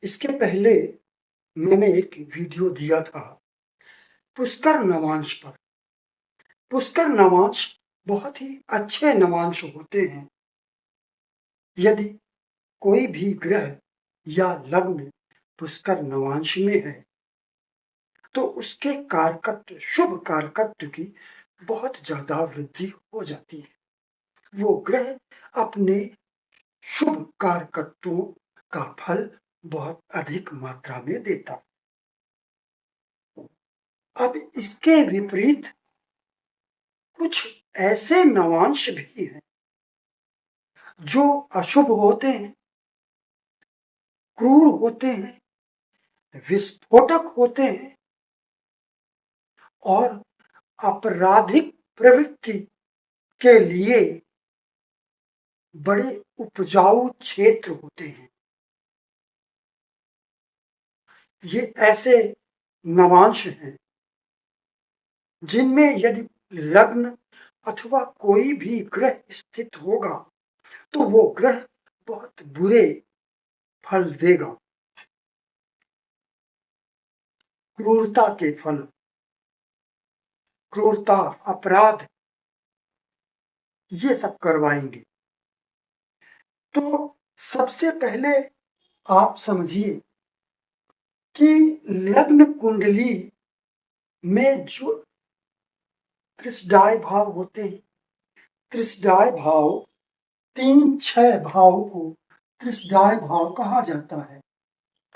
इसके पहले मैंने एक वीडियो दिया था पुष्कर नवांश पर। पुष्कर नवांश बहुत ही अच्छे नवांश होते हैं। यदि कोई भी ग्रह या लग्न पुष्कर नवांश में है तो उसके कारकत्व, शुभ कारकत्व की बहुत ज्यादा वृद्धि हो जाती है। वो ग्रह अपने शुभ कारकत्वों का फल बहुत अधिक मात्रा में देता है। अब इसके विपरीत कुछ ऐसे नवांश भी हैं जो अशुभ होते हैं, क्रूर होते हैं, विस्फोटक होते हैं और आपराधिक प्रवृत्ति के लिए बड़े उपजाऊ क्षेत्र होते हैं। ये ऐसे नवांश हैं जिनमें यदि लग्न अथवा कोई भी ग्रह स्थित होगा तो वो ग्रह बहुत बुरे फल देगा। क्रूरता के फल, क्रूरता, अपराध, ये सब करवाएंगे। तो सबसे पहले आप समझिए कि लग्न कुंडली में जो त्रिशदाय भाव होते हैं, त्रिशदाय भाव 3-6 भाव को त्रिशदाय भाव कहा जाता है।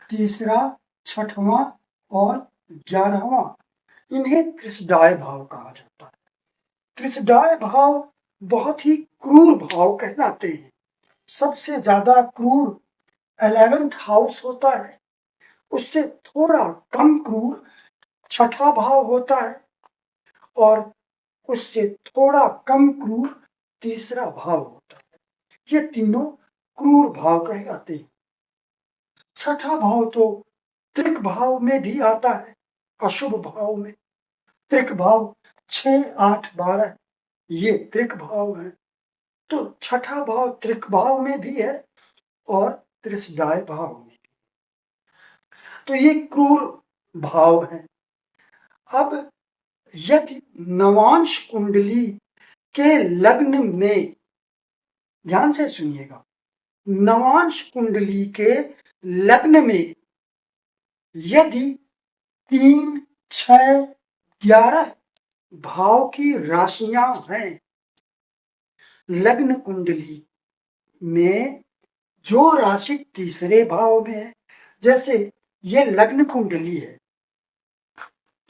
तीसरा, छठवां और 11वां, इन्हें त्रिशदाय भाव कहा जाता है। त्रिशदाय भाव बहुत ही क्रूर भाव कहलाते हैं। सबसे ज्यादा क्रूर 11th हाउस होता है, उससे थोड़ा कम क्रूर छठा भाव होता है और उससे थोड़ा कम क्रूर तीसरा भाव होता है। ये तीनों क्रूर भाव कहलाते हैं। छठा भाव तो त्रिक भाव में भी आता है, अशुभ भाव में। त्रिक भाव 6, 8, 12 ये त्रिक भाव है। तो छठा भाव त्रिक भाव में भी है और त्रिशदाय भाव में। तो ये क्रूर भाव है। अब यदि नवांश कुंडली के लग्न में, ध्यान से सुनिएगा, नवांश कुंडली के लग्न में यदि 3, 6, 11 भाव की राशियां हैं, लग्न कुंडली में जो राशि तीसरे भाव में है, जैसे ये लग्न कुंडली है,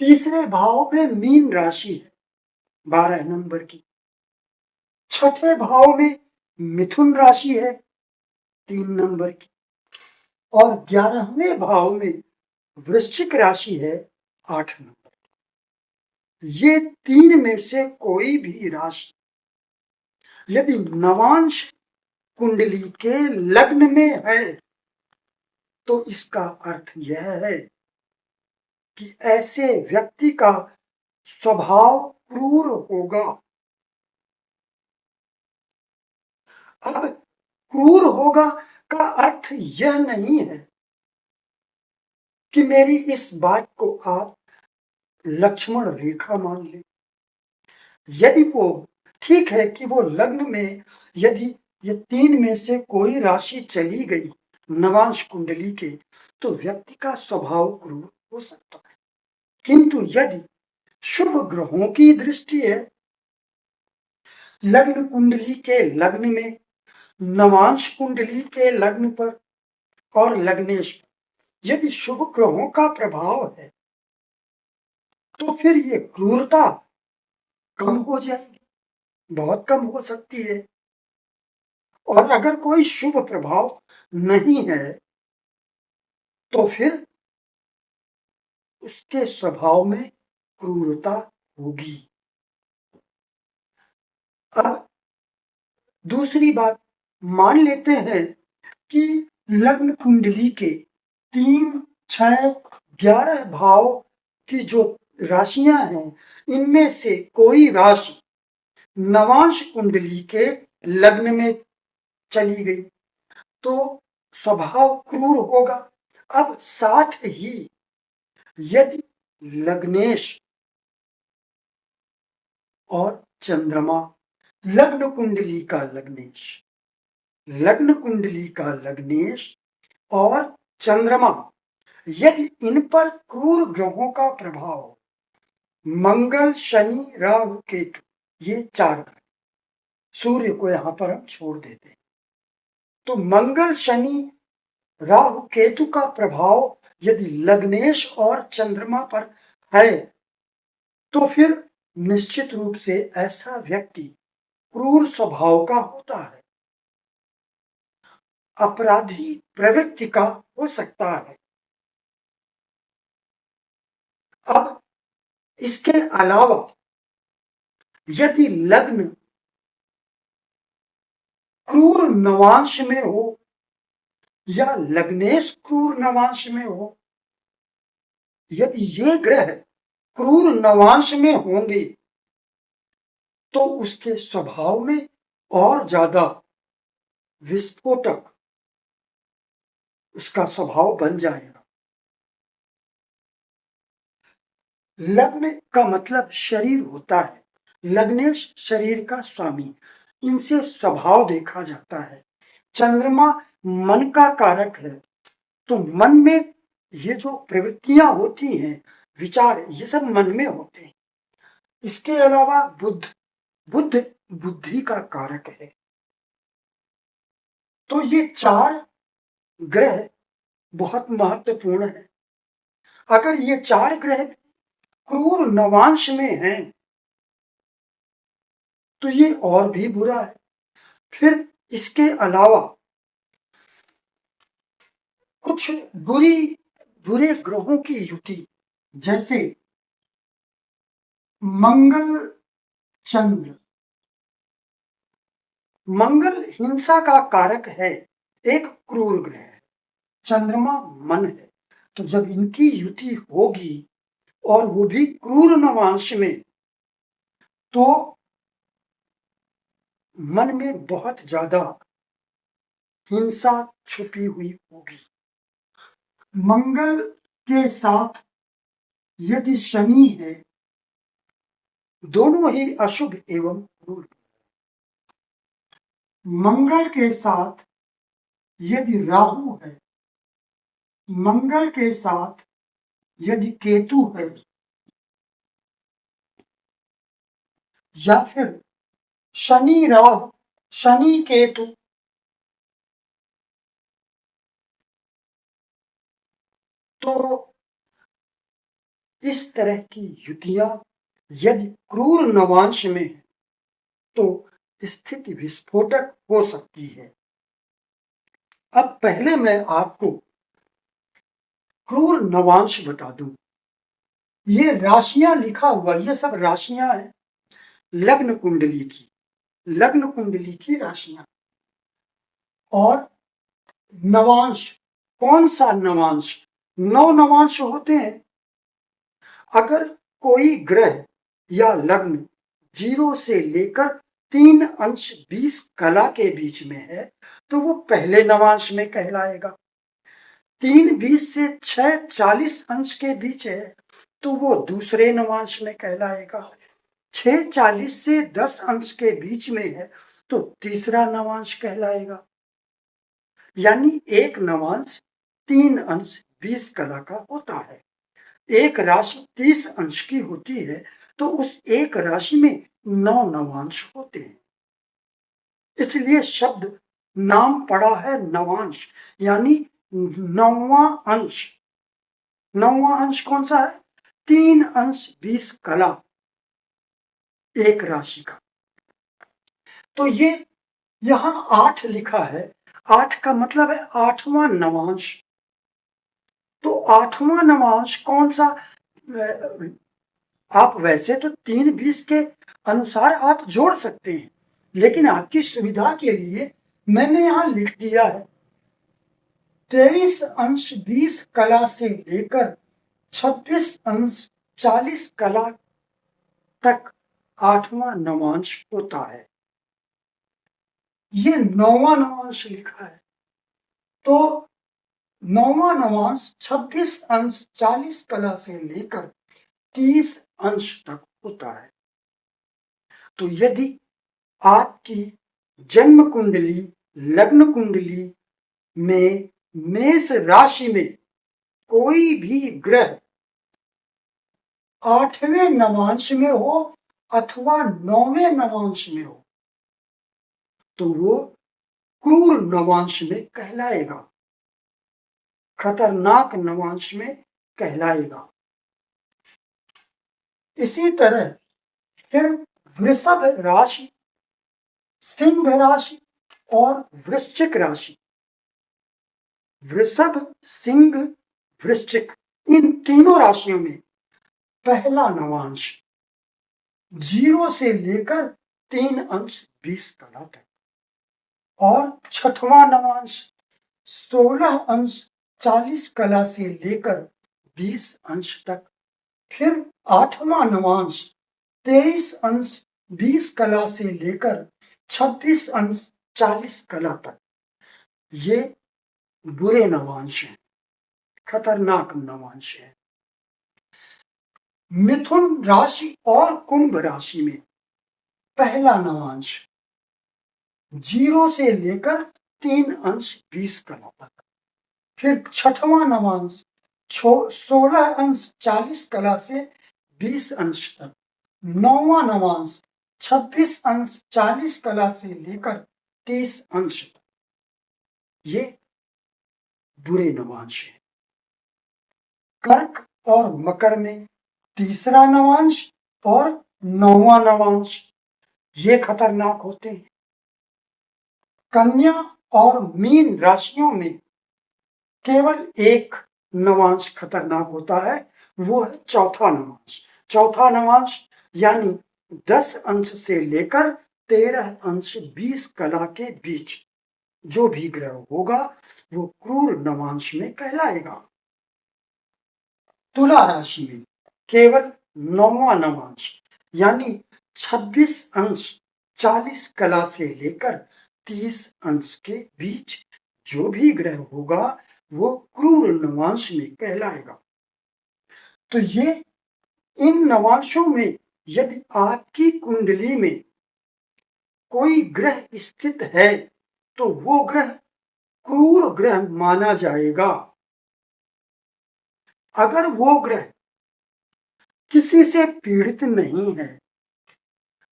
तीसरे भाव में मीन राशि है 12 नंबर की, छठे भाव में मिथुन राशि है 3 नंबर की और 11वें भाव में वृश्चिक राशि है 8 नंबर की। ये तीन में से कोई भी राशि यदि नवांश कुंडली के लग्न में है तो इसका अर्थ यह है कि ऐसे व्यक्ति का स्वभाव क्रूर होगा। अब क्रूर होगा का अर्थ यह नहीं है कि मेरी इस बात को आप लक्ष्मण रेखा मान लें। यदि वो ठीक है कि वो लग्न में यदि ये तीन में से कोई राशि चली गई नवांश कुंडली के तो व्यक्ति का स्वभाव क्रूर हो सकता है, किंतु यदि शुभ ग्रहों की दृष्टि है, लग्न कुंडली के लग्न में, नवांश कुंडली के लग्न पर और लग्नेश पर यदि शुभ ग्रहों का प्रभाव है तो फिर ये क्रूरता कम हो जाएगी, बहुत कम हो सकती है। और अगर कोई शुभ प्रभाव नहीं है तो फिर उसके स्वभाव में क्रूरता होगी। अब दूसरी बात, मान लेते हैं कि लग्न कुंडली के 3, 6, 11 भाव की जो राशियां हैं इनमें से कोई राशि नवांश कुंडली के लग्न में चली गई तो स्वभाव क्रूर होगा। अब साथ ही यदि लग्नेश और चंद्रमा, लग्न कुंडली का लग्नेश, लग्न कुंडली का लग्नेश और चंद्रमा, यदि इन पर क्रूर ग्रहों का प्रभाव, मंगल शनि राहु केतु, ये 4 ग्रह, सूर्य को यहां पर हम छोड़ देते हैं, तो मंगल शनि राहु केतु का प्रभाव यदि लग्नेश और चंद्रमा पर है तो फिर निश्चित रूप से ऐसा व्यक्ति क्रूर स्वभाव का होता है, अपराधी प्रवृत्ति का हो सकता है। अब इसके अलावा यदि लग्न क्रूर नवांश में हो या लग्नेश क्रूर नवांश में हो, यदि ये ग्रह क्रूर नवांश में होंगे तो उसके स्वभाव में और ज्यादा विस्फोटक उसका स्वभाव बन जाएगा। लग्न का मतलब शरीर होता है, लग्नेश शरीर का स्वामी, इनसे स्वभाव देखा जाता है। चंद्रमा मन का कारक है, तो मन में ये जो प्रवृत्तियां होती हैं, विचार, ये सब मन में होते हैं। इसके अलावा बुद्ध, बुद्ध बुद्धि का कारक है। तो ये 4 ग्रह बहुत महत्वपूर्ण है। अगर ये 4 ग्रह क्रूर नवांश में हैं तो ये और भी बुरा है। फिर इसके अलावा कुछ बुरे ग्रहों की युति, जैसे मंगल चंद्र, मंगल हिंसा का कारक है, एक क्रूर ग्रह है, चंद्रमा मन है, तो जब इनकी युति होगी और वो भी क्रूर नवांश में, तो मन में बहुत ज्यादा हिंसा छुपी हुई होगी। मंगल के साथ यदि शनि है, दोनों ही अशुभ एवं क्रूर। मंगल के साथ यदि राहु है, मंगल के साथ यदि केतु है, या फिर शनि राहु, शनि केतु, तो इस तरह की युतियां यदि क्रूर नवांश में है तो स्थिति विस्फोटक हो सकती है। अब पहले मैं आपको क्रूर नवांश बता दूं। ये राशियां लिखा हुआ, ये सब राशियां हैं लग्न कुंडली की, लग्न कुंडली की राशियां। और नवांश, कौन सा नवांश? 9 नवांश होते हैं। अगर कोई ग्रह या लग्न 0 से लेकर 3 अंश 20 कला के बीच में है तो वो पहले नवांश में कहलाएगा। 3 20 से 6 40 अंश के बीच है तो वो दूसरे नवांश में कहलाएगा। 6 40 से 10 अंश के बीच में है तो तीसरा नवांश कहलाएगा। यानी एक नवांश 3 अंश 20 कला का होता है। एक राशि 30 अंश की होती है तो उस एक राशि में 9 नवांश होते हैं। इसलिए शब्द नाम पड़ा है नवांश, यानी 9वां अंश। 9वां अंश कौन सा है? 3 अंश 20 कला एक राशि का। तो ये यहां 8 लिखा है, 8 का मतलब है 8वां नवांश। तो 8वां नवांश कौन सा? आप वैसे तो 3 20 के अनुसार आप जोड़ सकते हैं, लेकिन आपकी सुविधा के लिए मैंने यहां लिख दिया है 23 अंश 20 कला से लेकर 26 अंश 40 कला तक 8वां नवांश होता है। ये 9वां नवांश लिखा है। तो 9वां नवांश 26 अंश 40 कला से लेकर 30 अंश तक होता है। तो यदि आपकी जन्म कुंडली लग्न कुंडली में मेष राशि में कोई भी ग्रह 8वें नवांश में हो अथवा 9वें नवांश में हो तो वो क्रूर नवांश में कहलाएगा, खतरनाक नवांश में कहलाएगा। इसी तरह फिर वृषभ राशि, सिंह राशि और वृश्चिक राशि, वृषभ सिंह वृश्चिक इन तीनों राशियों में पहला नवांश 0 से लेकर 3 अंश 20 कला तक और छठवां नवांश 16 अंश 40 कला से लेकर 20 अंश तक, फिर 8वां नवांश 23 अंश 20 कला से लेकर 26 अंश 40 कला तक। ये बुरे नवांश हैं, खतरनाक नवांश है। मिथुन राशि और कुंभ राशि में पहला नवांश 0 से लेकर 3 अंश 20 कला तक, फिर छठवां नवांश 16 अंश 40 कला से 20 अंश तक, 9वां नवांश 26 अंश 40 कला से लेकर 30 अंश तक। ये बुरे नवांश है। कर्क और मकर में तीसरा नवांश और 9वां नवांश ये खतरनाक होते हैं। कन्या और मीन राशियों में केवल एक नवांश खतरनाक होता है, वो है चौथा नवांश। चौथा नवांश यानी 10 अंश से लेकर 13 अंश 20 कला के बीच जो भी ग्रह होगा वो क्रूर नवांश में कहलाएगा। तुला राशि में केवल 9वां नवांश यानी 26 अंश 40 कला से लेकर 30 अंश के बीच जो भी ग्रह होगा वो क्रूर नवांश में कहलाएगा। तो ये इन नवांशों में यदि आपकी कुंडली में कोई ग्रह स्थित है तो वो ग्रह क्रूर ग्रह माना जाएगा। अगर वो ग्रह किसी से पीड़ित नहीं है,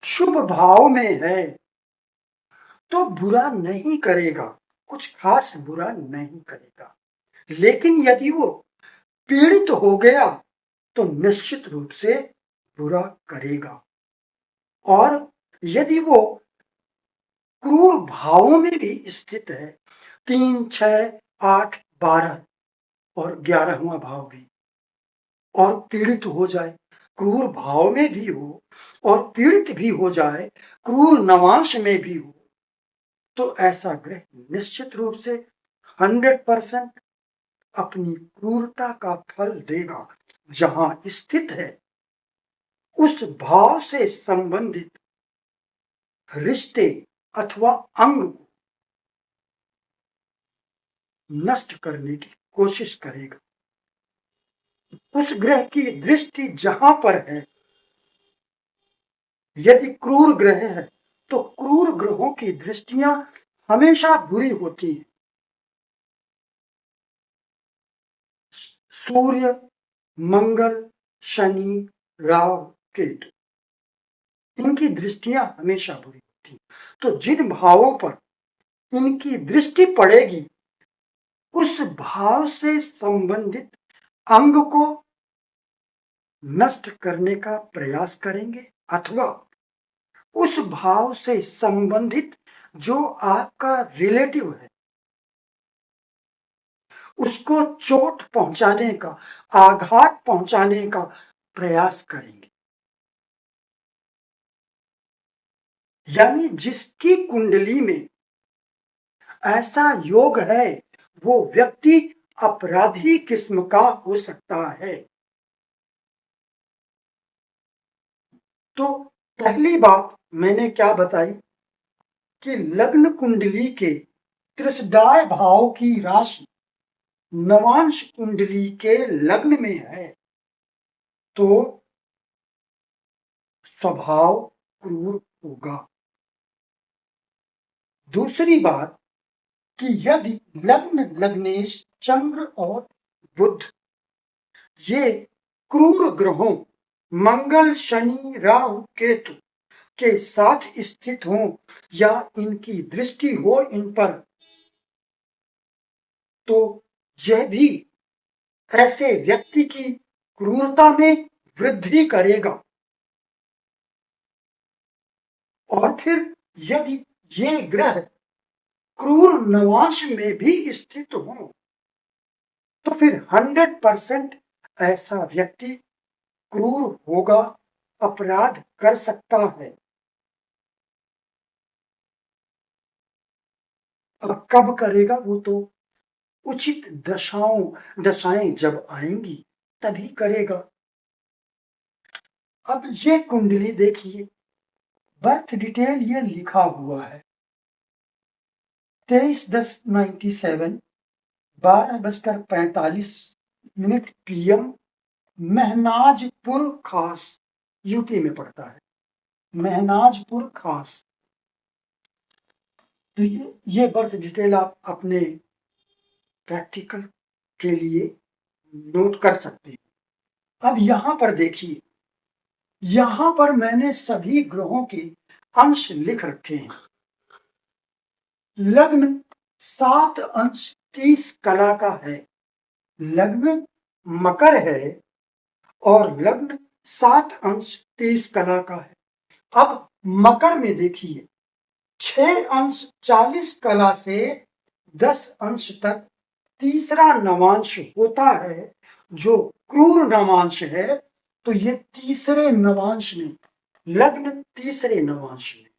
शुभ भाव में है तो बुरा नहीं करेगा, कुछ खास बुरा नहीं करेगा। लेकिन यदि वो पीड़ित हो गया तो निश्चित रूप से बुरा करेगा। और यदि वो क्रूर भावों में भी स्थित है, 3, 6, 8, 12 और 11वां भाव भी, और पीड़ित हो जाए, क्रूर भाव में भी हो और पीड़ित भी हो जाए, क्रूर नवांश में भी हो, तो ऐसा ग्रह निश्चित रूप से 100% अपनी क्रूरता का फल देगा। जहां स्थित है उस भाव से संबंधित रिश्ते अथवा अंग को नष्ट करने की कोशिश करेगा। उस ग्रह की दृष्टि जहां पर है, यदि क्रूर ग्रह है तो क्रूर ग्रहों की दृष्टियां हमेशा बुरी होती हैं। सूर्य, मंगल, शनि, राहु, केतु, इनकी दृष्टियां हमेशा बुरी होती हैं। तो जिन भावों पर इनकी दृष्टि पड़ेगी उस भाव से संबंधित अंग को नष्ट करने का प्रयास करेंगे, अथवा उस भाव से संबंधित जो आपका रिलेटिव है उसको चोट पहुंचाने का, आघात पहुंचाने का प्रयास करेंगे। यानी जिसकी कुंडली में ऐसा योग है वो व्यक्ति अपराधी किस्म का हो सकता है। तो पहली बात मैंने क्या बताई कि लग्न कुंडली के त्रिशदाय भाव की राशि नवांश कुंडली के लग्न में है तो स्वभाव क्रूर होगा। दूसरी बात कि यदि लग्न लग्नेश चंद्र और बुध ये क्रूर ग्रहों मंगल शनि राहु केतु के साथ स्थित हों या इनकी दृष्टि हो इन पर, तो यह भी ऐसे व्यक्ति की क्रूरता में वृद्धि करेगा। और फिर यदि ये ग्रह क्रूर नवांश में भी स्थित हो तो फिर 100% ऐसा व्यक्ति क्रूर होगा, अपराध कर सकता है। अब कब करेगा वो तो उचित दशाएं जब आएंगी तभी करेगा। अब ये कुंडली देखिए, बर्थ डिटेल ये लिखा हुआ है 23/10/97 12:45 PM महनाजपुर खास, यूपी में पड़ता है महनाजपुर खास। तो ये बर्थ डिटेल आप अपने प्रैक्टिकल के लिए नोट कर सकते हैं। अब यहां पर देखिए, यहां पर मैंने सभी ग्रहों के अंश लिख रखे हैं। लग्न 7 अंश 30 कला का है, लग्न मकर है और लग्न 7 अंश 30 कला का है। अब मकर में देखिए 6 अंश 40 कला से 10 अंश तक तीसरा नवांश होता है जो क्रूर नवांश है। तो ये तीसरे नवांश में, लग्न तीसरे नवांश में,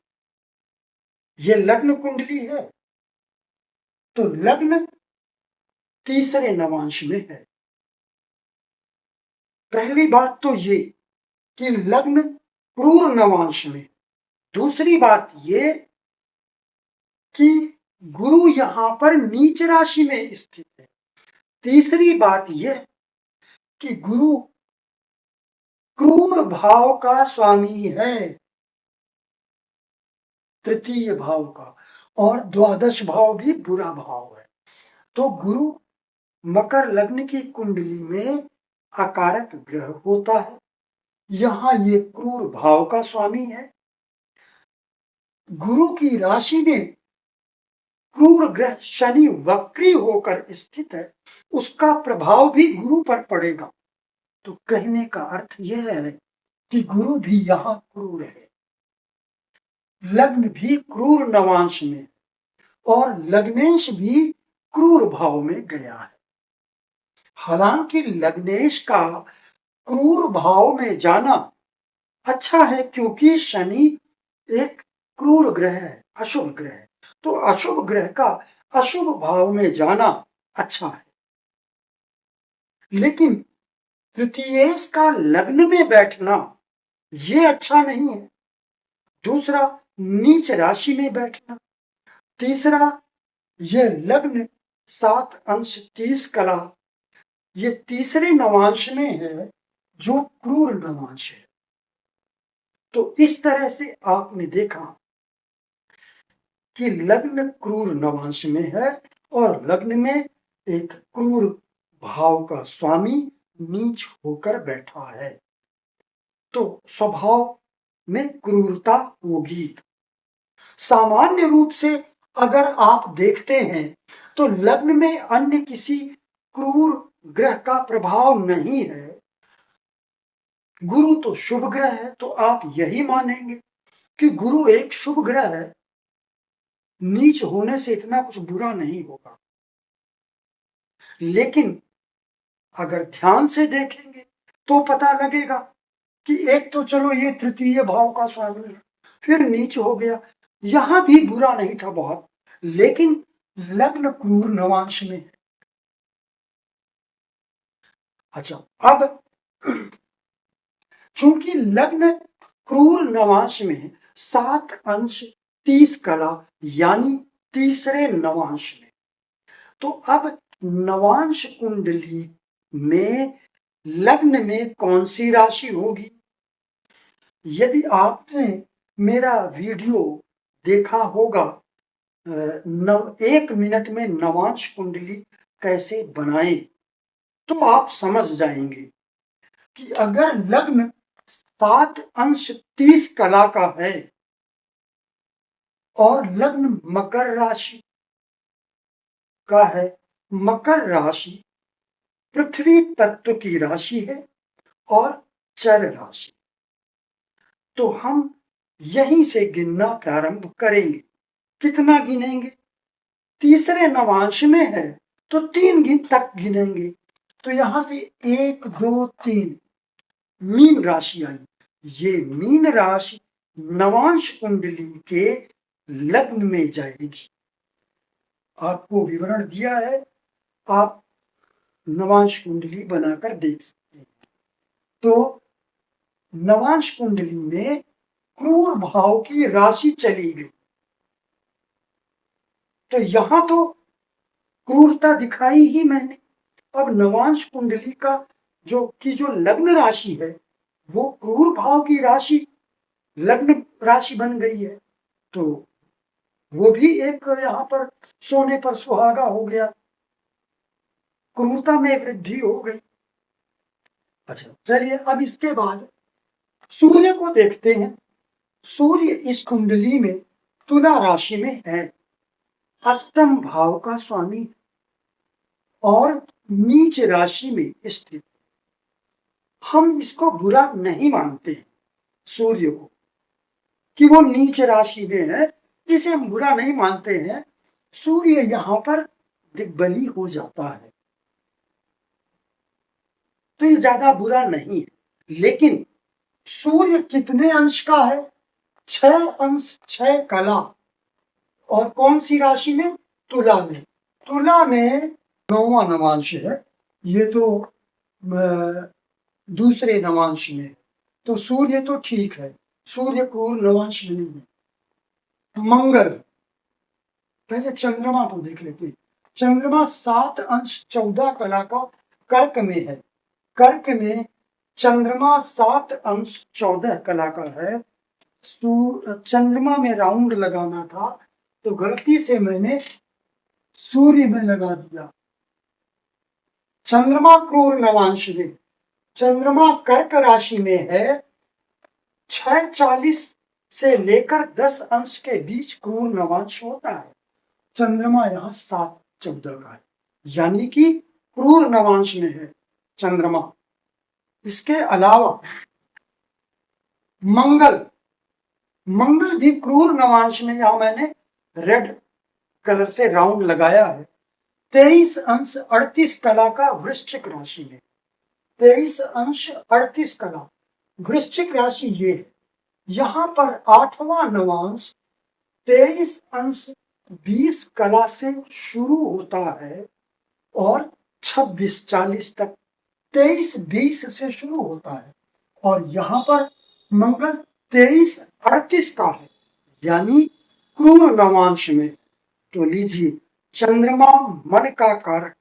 ये लग्न कुंडली है तो लग्न तीसरे नवांश में है। पहली बात तो ये कि लग्न क्रूर नवांश में। दूसरी बात ये कि गुरु यहां पर नीच राशि में स्थित है। तीसरी बात यह कि गुरु क्रूर भाव का स्वामी है, तृतीय भाव का, और द्वादश भाव भी बुरा भाव है। तो गुरु मकर लग्न की कुंडली में अकारक ग्रह होता है, यहां ये क्रूर भाव का स्वामी है। गुरु की राशि में क्रूर ग्रह शनि वक्री होकर स्थित है, उसका प्रभाव भी गुरु पर पड़ेगा। तो कहने का अर्थ यह है कि गुरु भी यहां क्रूर है, लग्न भी क्रूर नवांश में और लग्नेश भी क्रूर भाव में गया है। हालांकि लग्नेश का क्रूर भाव में जाना अच्छा है क्योंकि शनि एक क्रूर ग्रह है, अशुभ ग्रह है, तो अशुभ ग्रह का अशुभ भाव में जाना अच्छा है। लेकिन तृतीयेश का लग्न में बैठना ये अच्छा नहीं है। दूसरा, नीच राशि में बैठना। तीसरा, यह लग्न 7 अंश 30 कला ये तीसरे नवांश में है जो क्रूर नवांश है। तो इस तरह से आपने देखा कि लग्न क्रूर नवांश में है और लग्न में एक क्रूर भाव का स्वामी नीच होकर बैठा है, तो स्वभाव में क्रूरता होगी। सामान्य रूप से अगर आप देखते हैं तो लग्न में अन्य किसी क्रूर ग्रह का प्रभाव नहीं है, गुरु तो शुभ ग्रह है, तो आप यही मानेंगे कि गुरु एक शुभ ग्रह है, नीच होने से इतना कुछ बुरा नहीं होगा। लेकिन अगर ध्यान से देखेंगे तो पता लगेगा कि एक तो चलो ये तृतीय भाव का स्वामी है, फिर नीच हो गया, यहां भी बुरा नहीं था बहुत, लेकिन लग्न क्रूर नवांश में है। अच्छा, अब चूंकि लग्न क्रूर नवांश में 7 अंश 30 कला यानी तीसरे नवांश में, तो अब नवांश कुंडली में लग्न में कौन सी राशि होगी। यदि आपने मेरा वीडियो देखा होगा 1 मिनट में नवांश कुंडली कैसे बनाएं, तो आप समझ जाएंगे कि अगर लग्न 7 अंश 30 कला का है और लग्न मकर राशि का है, मकर राशि पृथ्वी तत्व की राशि है और चर राशि, तो हम यहीं से गिनना प्रारंभ करेंगे। कितना गिनेंगे? तीसरे नवांश में है तो 3 तक गिनेंगे। तो यहां से 1 2 3 मीन राशि आई। ये मीन राशि नवांश कुंडली के लग्न में जाएगी। आपको विवरण दिया है, आप नवांश कुंडली बनाकर देख सकते हैं। तो नवांश कुंडली में क्रूर भाव की राशि चली गई, तो यहां तो क्रूरता दिखाई ही मैंने। अब नवांश कुंडली का जो लग्न राशि है वो क्रूर भाव की राशि लग्न राशि बन गई है, तो वो भी एक यहाँ पर सोने पर सुहागा हो गया, क्रूरता में वृद्धि हो गई। अच्छा चलिए, अब इसके बाद सूर्य को देखते हैं। सूर्य इस कुंडली में तुला राशि में है, अष्टम भाव का स्वामी और नीच राशि में स्थित। हम इसको बुरा नहीं मानते सूर्य को कि वो नीच राशि में है, इसे हम बुरा नहीं मानते हैं। सूर्य यहाँ पर दिग्बली हो जाता है तो ये ज्यादा बुरा नहीं है। लेकिन सूर्य कितने अंश का है? 6 अंश 6 कला। और कौन सी राशि में? तुला में। तुला में 9वां नवांश है, ये तो दूसरे नवांश में। तो सूर्य तो ठीक है, सूर्य क्रूर नवांश नहीं है। मंगल, पहले चंद्रमा को देख लेते हैं। चंद्रमा 7 अंश 14 कला का कर्क में है। कर्क में चंद्रमा 7 अंश 14 कला का है। चंद्रमा में राउंड लगाना था तो गलती से मैंने सूर्य में लगा दिया। चंद्रमा क्रूर नवांश में, चंद्रमा कर्क राशि में है। 6:40 से लेकर 10 अंश के बीच क्रूर नवांश होता है। चंद्रमा यहाँ 7:14 का है, यानी कि क्रूर नवांश में है चंद्रमा। इसके अलावा मंगल, मंगल भी क्रूर नवांश में, यहां मैंने रेड कलर से राउंड लगाया है। 23 अंश 38 कला का वृश्चिक राशि में। 23 अंश 38 कला वृश्चिक राशि ये है। यहां पर 8वां नवांश 23 अंश 20 कला से शुरू होता है और 26-40 तक 23-20 से शुरू होता है। और यहां पर मंगल 23-38 का है, यानी क्रूर नवांश में। तो लीजिए, चंद्रमा मन का कारक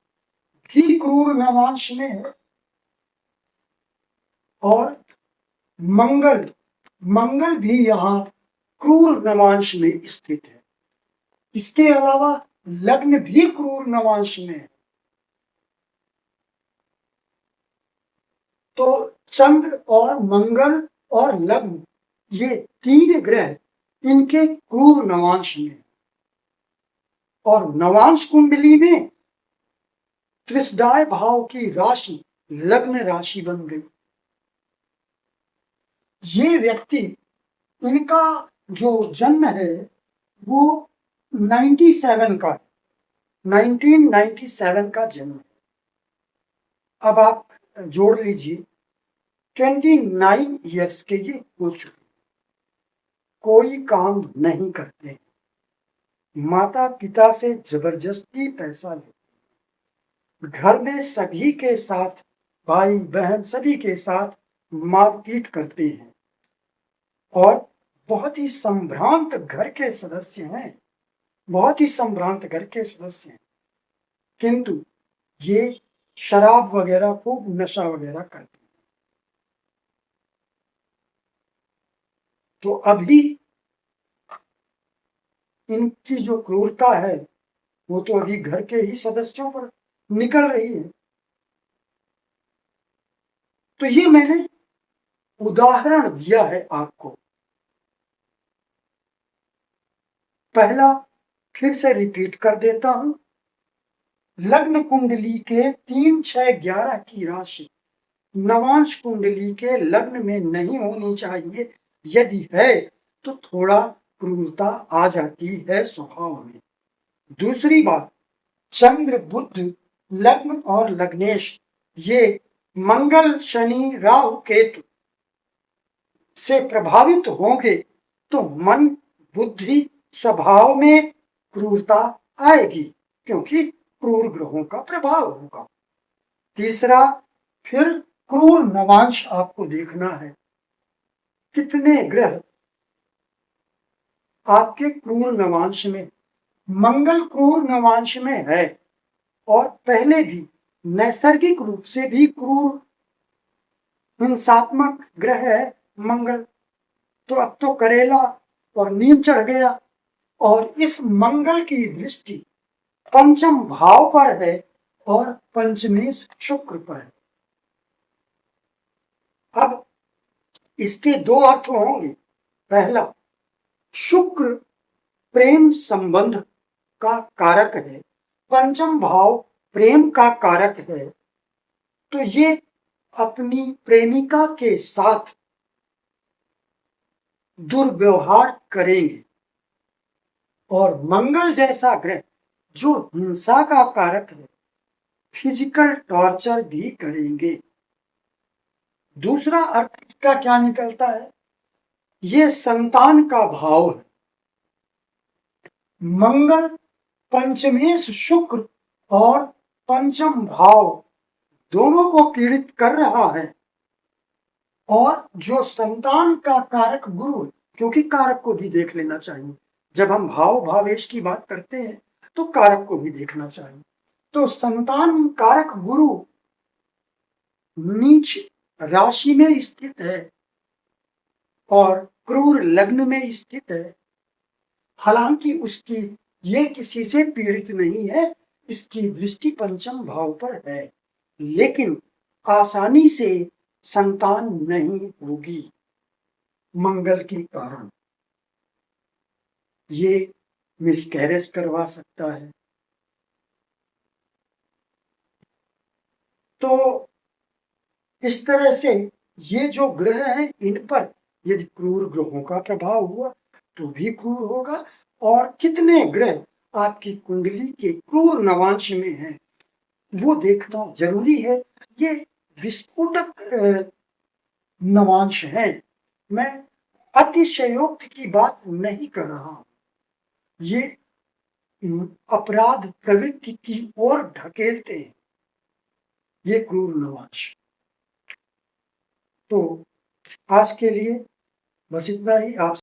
भी क्रूर नवांश में है और मंगल, मंगल भी यहाँ क्रूर नवांश में स्थित है। इसके अलावा लग्न भी क्रूर नवांश में है। तो चंद्र और मंगल और लग्न, ये 3 ग्रह इनके क्रूर नवांश में। और नवांश कुंडली में त्रिशदाय भाव की राशि लग्न राशि बन गई। ये व्यक्ति, इनका जो जन्म है वो 97 का, 1997 का जन्म है। अब आप जोड़ लीजिए, 29 ईयर्स के ये हो चुके, कोई काम नहीं करते, माता पिता से जबरदस्ती पैसा लेते, घर में सभी के साथ, भाई बहन सभी के साथ मारपीट करते हैं और बहुत ही संभ्रांत घर के सदस्य हैं, बहुत ही संभ्रांत घर के सदस्य हैं। किंतु ये शराब वगैरह खूब नशा वगैरह करते हैं। तो अभी इनकी जो क्रूरता है वो तो अभी घर के ही सदस्यों पर निकल रही है। तो ये मैंने उदाहरण दिया है आपको। पहला फिर से रिपीट कर देता हूं। लग्न कुंडली के 3, 6, 11 की राशि नवांश कुंडली के लग्न में नहीं होनी चाहिए। यदि है तो थोड़ा क्रूरता आ जाती है स्वभाव में। दूसरी बात, चंद्र बुध लग्न और लग्नेश ये मंगल शनि राहु केतु से प्रभावित होंगे तो मन बुद्धि स्वभाव में क्रूरता आएगी, क्योंकि क्रूर ग्रहों का प्रभाव होगा। तीसरा, फिर क्रूर नवांश आपको देखना है, कितने ग्रह आपके क्रूर नवांश में। मंगल क्रूर नवांश में है और पहले भी नैसर्गिक रूप से भी क्रूर हिंसात्मक ग्रह है मंगल। तो अब तो करेला और नीम चढ़ गया। और इस मंगल की दृष्टि पंचम भाव पर है और पंचमेश शुक्र पर है। अब इसके दो अर्थ होंगे। पहला, शुक्र प्रेम संबंध का कारक है, पंचम भाव प्रेम का कारक है, तो ये अपनी प्रेमिका के साथ दुर्व्यवहार करेंगे। और मंगल जैसा ग्रह जो हिंसा का कारक है, फिजिकल टॉर्चर भी करेंगे। दूसरा अर्थ इसका क्या निकलता है, ये संतान का भाव है। मंगल पंचमेश शुक्र और पंचम भाव दोनों को पीड़ित कर रहा है। और जो संतान का कारक गुरु, क्योंकि कारक को भी देख लेना चाहिए, जब हम भाव भावेश की बात करते हैं तो कारक को भी देखना चाहिए। तो संतान कारक गुरु नीच राशि में स्थित है और क्रूर लग्न में स्थित है। हालांकि उसकी ये किसी से पीड़ित नहीं है, इसकी दृष्टि पंचम भाव पर है, लेकिन आसानी से संतान नहीं होगी मंगल के कारण। ये मिसकैरेज करवा सकता है। तो इस तरह से ये जो ग्रह हैं इन पर यदि क्रूर ग्रहों का प्रभाव हुआ तो भी क्रूर होगा। और कितने ग्रह आपकी कुंडली के क्रूर नवांश में हैं वो देखना जरूरी है। ये विस्फोटक नवांश है, मैं अतिशयोक्ति की बात नहीं कर रहा हूं। ये अपराध प्रवृत्ति की ओर ढकेलते हैं ये क्रूर नवांश। तो आज के लिए बस इतना ही। आप